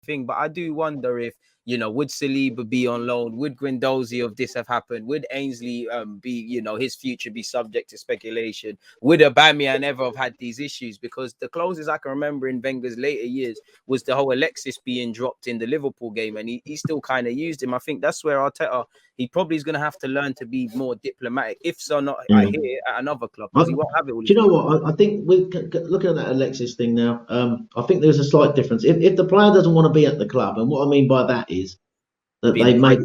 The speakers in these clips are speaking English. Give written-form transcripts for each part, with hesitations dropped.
thing. But I do wonder if, would Saliba be on loan? Would Guendouzi of this have happened? Would Ainsley be, his future be subject to speculation? Would Aubameyang ever have had these issues? Because the closest I can remember in Wenger's later years was the whole Alexis being dropped in the Liverpool game, and he still kind of used him. I think that's where Arteta, he probably is going to have to learn to be more diplomatic. If so, not I hear at another club, because he won't have it all. Do you know what? I think we're looking at that Alexis thing now. I think there's a slight difference. If the player doesn't want to be at the club, and what I mean by that is that they made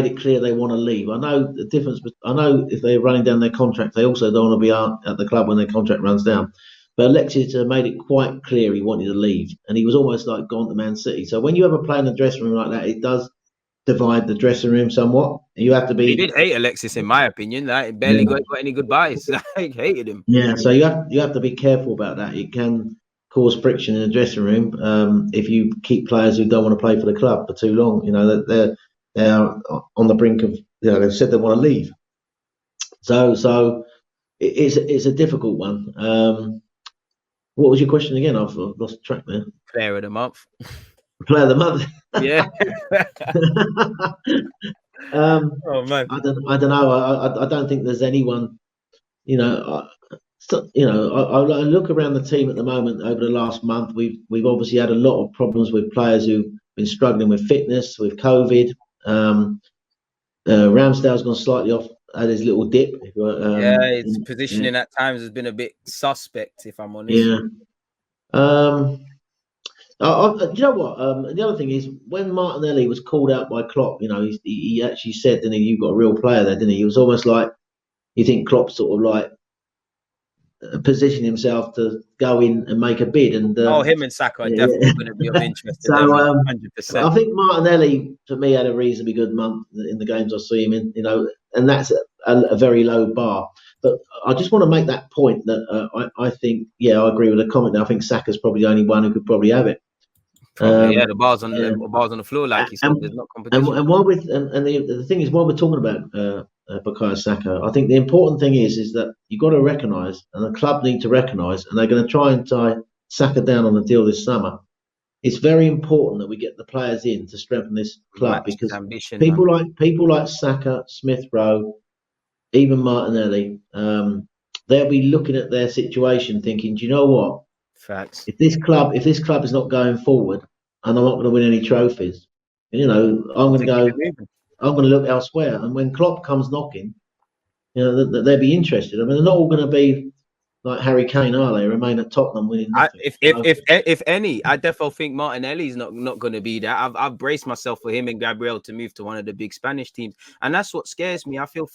it clear they want to leave. I know the difference. I know if they're running down their contract, they also don't want to be at the club when their contract runs down. But Alexis made it quite clear he wanted to leave, and he was almost like gone to Man City. So when you have a player in the dressing room like that, it does divide the dressing room somewhat. You have to be. He did hate Alexis, in my opinion. Like, barely got any goodbyes. I hated him. Yeah, so you have to be careful about that. It can cause friction in the dressing room if you keep players who don't want to play for the club for too long. They're on the brink of. They've said they want to leave. So it's a difficult one. What was your question again? I've lost track there. Player of the month. Player of the month. Yeah. Oh man. I don't know. I don't think there's anyone. I look around the team at the moment. Over the last month, we've obviously had a lot of problems with players who've been struggling with fitness, with COVID. Ramsdale's gone slightly off, had his little dip. His positioning at times has been a bit suspect, if I'm honest. Yeah. Do you know what? The other thing is, when Martinelli was called out by Klopp, he actually said, didn't he, you've got a real player there, didn't he? It was almost like, you think Klopp sort of like positioned himself to go in and make a bid. And him and Saka are definitely going to be of interest to them, 100%. I think Martinelli, for me, had a reasonably good month in the games I see him in, and that's a very low bar. But I just want to make that point that I think, I agree with the comment. I think Saka's probably the only one who could probably have it. The bars on the floor, like you said, there's not competition. And the thing is, while we're talking about Bukayo Saka, I think the important thing is that you've got to recognise, and the club need to recognise, and they're going to try and tie Saka down on the deal this summer. It's very important that we get the players in to strengthen this club, because people like Saka, Smith-Rowe, even Martinelli, they'll be looking at their situation thinking, do you know what? Facts. If this club is not going forward, and I'm not going to win any trophies, I'm going to look elsewhere. And when Klopp comes knocking, they'll be interested. I mean, they're not all going to be like Harry Kane, are they? Remain at Tottenham winning nothing. If any, I definitely think Martinelli's not going to be there. I've braced myself for him and Gabriel to move to one of the big Spanish teams, and that's what scares me. I feel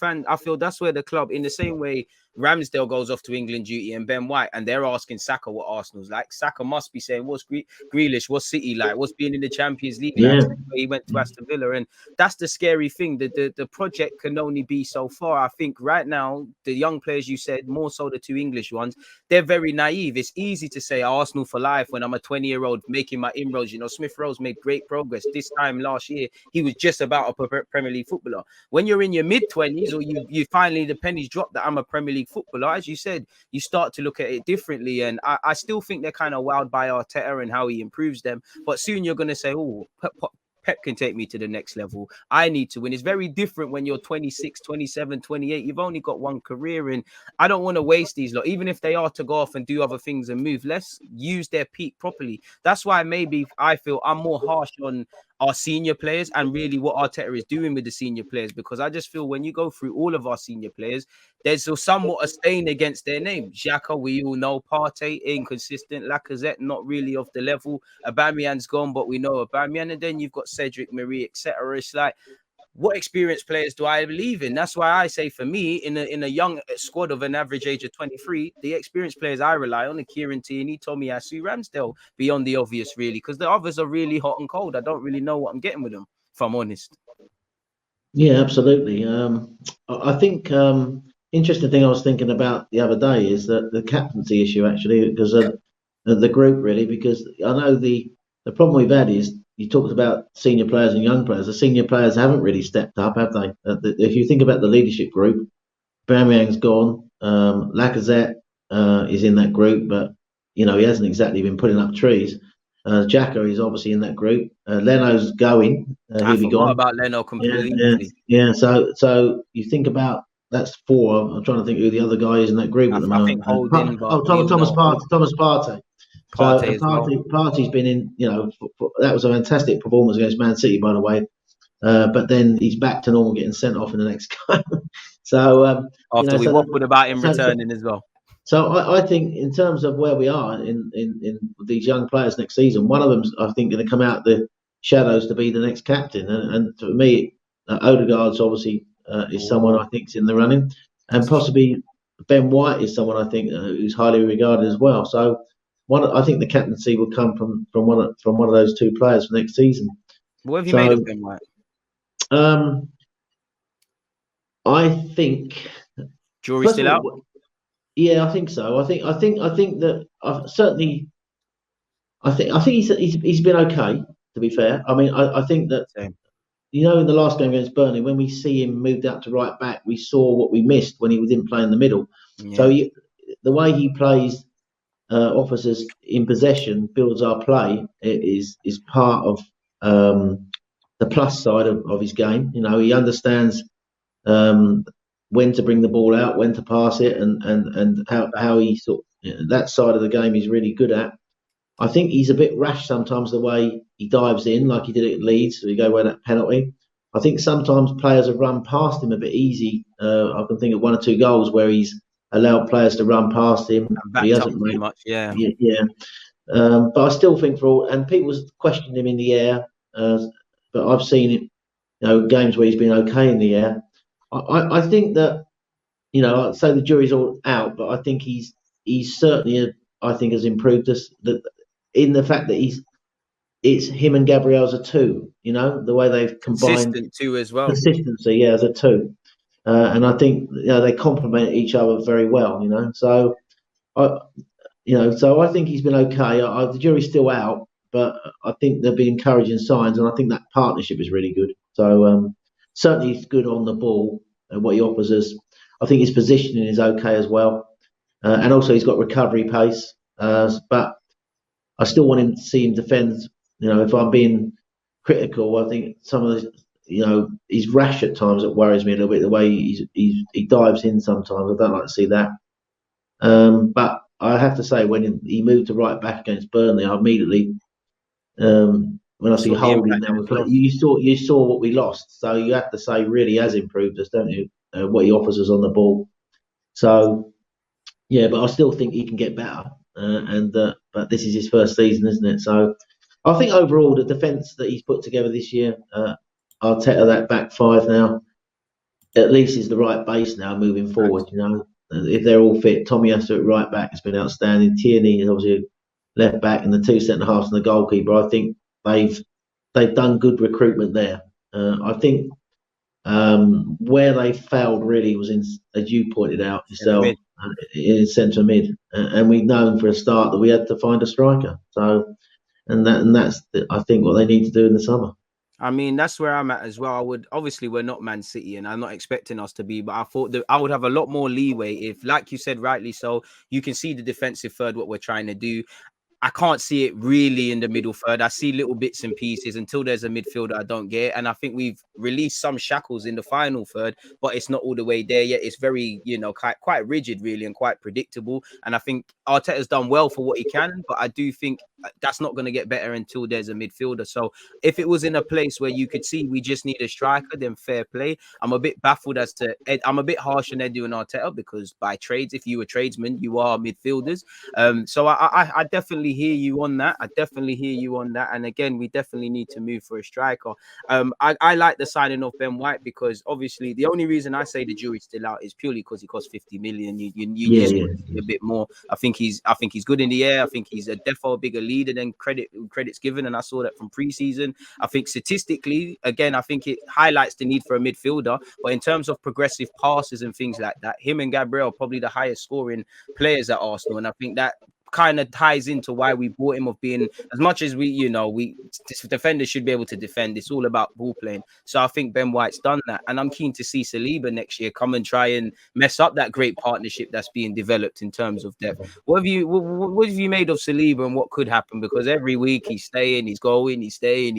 that's where the club, in the same way Ramsdale goes off to England duty and Ben White, and they're asking Saka what Arsenal's like. Saka must be saying, what's Grealish, what's City like, what's being in the Champions League like, where he went to Aston Villa. And that's the scary thing. The project can only be so far. I think right now, the young players you said, more so the two English ones, they're very naive. It's easy to say Arsenal for life when I'm a 20-year-old making my inroads. Smith-Rowe's made great progress. This time last year, he was just about a Premier League footballer. When you're in your mid-20s, or you finally, the pennies drop that I'm a Premier League footballer, as you said, you start to look at it differently. And I still think they're kind of wowed by Arteta and how he improves them. But soon you're going to say, Pep can take me to the next level. I need to win. It's very different when you're 26, 27, 28. You've only got one career, and I don't want to waste these lot. Even if they are to go off and do other things and move, let's use their peak properly. That's why maybe I feel I'm more harsh on our senior players and really what Arteta is doing with the senior players, because I just feel when you go through all of our senior players, there's somewhat a stain against their name. Xhaka, we all know. Partey, inconsistent. Lacazette, not really off the level. Aubameyang's gone, but we know Aubameyang. And then you've got Cedric, Marie, etc. It's like, what experienced players do I believe in? That's why I say, for me, in a young squad of an average age of 23, the experienced players I rely on are Kieran Tierney, Tommy Asu, Ramsdale, beyond the obvious, really, because the others are really hot and cold. I don't really know what I'm getting with them, if I'm honest. Yeah, absolutely. I think interesting thing I was thinking about the other day is that the captaincy issue, actually, because of the group, really, because I know the problem we've had is, you talked about senior players and young players. The senior players haven't really stepped up, have they? If you think about the leadership group, Aubameyang's gone. Lacazette is in that group, but he hasn't exactly been putting up trees. Xhaka is obviously in that group. Leno's going. I He'll be forgot gone. about Leno completely. Yeah. So you think about that's 4. I'm trying to think who the other guy is in that group at the I moment. think Holding, but we all Thomas know Partey. Thomas Partey. So Partey as well. Partey's been in. That was a fantastic performance against Man City, by the way. But then he's back to normal, getting sent off in the next game. So After we waffled about him returning as well. So I think in terms of where we are in these young players next season, one of them's I think going to come out the shadows to be the next captain. And for me, Odegaard's obviously is someone I think is in the running, and possibly Ben White is someone I think who's highly regarded as well. So I think the captaincy will come from one of those 2 players for next season. What have you made of Ben White? I think jury's still out. Yeah, I think so. I think that certainly. I think he's been okay. To be fair, I mean, I think that in the last game against Burnley, when we see him moved out to right back, we saw what we missed when he didn't play in the middle. Yeah. So the way he plays, offers us in possession, builds our play, is part of the plus side of his game. He understands when to bring the ball out, when to pass it, and how he that side of the game he's really good at. I think he's a bit rash sometimes the way he dives in, like he did at Leeds, so he go away that penalty. I think sometimes players have run past him a bit easy. I can think of 1 or 2 goals where he's allowed players to run past him. He hasn't made much, yeah. But I still think and people questioned him in the air, but I've seen it, games where he's been okay in the air. I think that, I'd say the jury's all out, but I think he's certainly, I think, has improved us in the fact that it's him and Gabriel as a 2, the way they've combined. Consistent 2 as well. Consistency, yeah, as a 2. And I think, they complement each other very well, So, so I think he's been okay. The jury's still out, but I think there'll be encouraging signs, and I think that partnership is really good. So, certainly he's good on the ball and what he offers us. I think his positioning is okay as well. And also he's got recovery pace. But I still want him to see him defend. If I'm being critical, I think some of the, he's rash at times. That worries me a little bit. The way he dives in sometimes, I don't like to see that. But I have to say, when he moved to right back against Burnley, I immediately, when I see Holding now, you saw what we lost. So you have to say, really has improved us, don't you? What he offers us on the ball. So yeah, but I still think he can get better. But this is his first season, isn't it? So I think overall the defence that he's put together this year, Arteta, that back 5 now, at least is the right base now moving forward. If they're all fit, Tomiyasu at right back has been outstanding. Tierney is obviously left back, and the 2 centre halves and the goalkeeper. I think they've done good recruitment there. I think where they failed really was in, as you pointed out yourself, in centre mid, and we've known for a start that we had to find a striker. So, that's I think what they need to do in the summer. I mean, that's where I'm at as well. Obviously we're not Man City, and I'm not expecting us to be, but I thought that I would have a lot more leeway if, like you said, rightly so, you can see the defensive third, what we're trying to do. I can't see it really in the middle third. I see little bits and pieces until there's a midfielder I don't get. And I think we've released some shackles in the final third, but it's not all the way there yet. It's very, quite rigid, really, and quite predictable. And I think Arteta's done well for what he can, but I do think that's not going to get better until there's a midfielder. So if it was in a place where you could see we just need a striker, then fair play. I'm a bit baffled as to I'm a bit harsh on Edu and Arteta, because by trades, if you were tradesmen, you are midfielders. So I definitely hear you on that. And again, we definitely need to move for a striker. I like the signing of Ben White, because obviously the only reason I say the jury's still out is purely because he costs 50 million. You just a bit more. I think he's good in the air. I think he's a defo bigger leader than credit's given, and I saw that from preseason. I think statistically, again, I think it highlights the need for a midfielder. But in terms of progressive passes and things like that, him and Gabriel are probably the highest scoring players at Arsenal, and I think that kind of ties into why we bought him, of being, as much as this defender should be able to defend. It's all about ball playing. So I think Ben White's done that, and I'm keen to see Saliba next year come and try and mess up that great partnership that's being developed in terms of depth. What have you made of Saliba, and what could happen? Because every week he's staying, he's going, he's staying,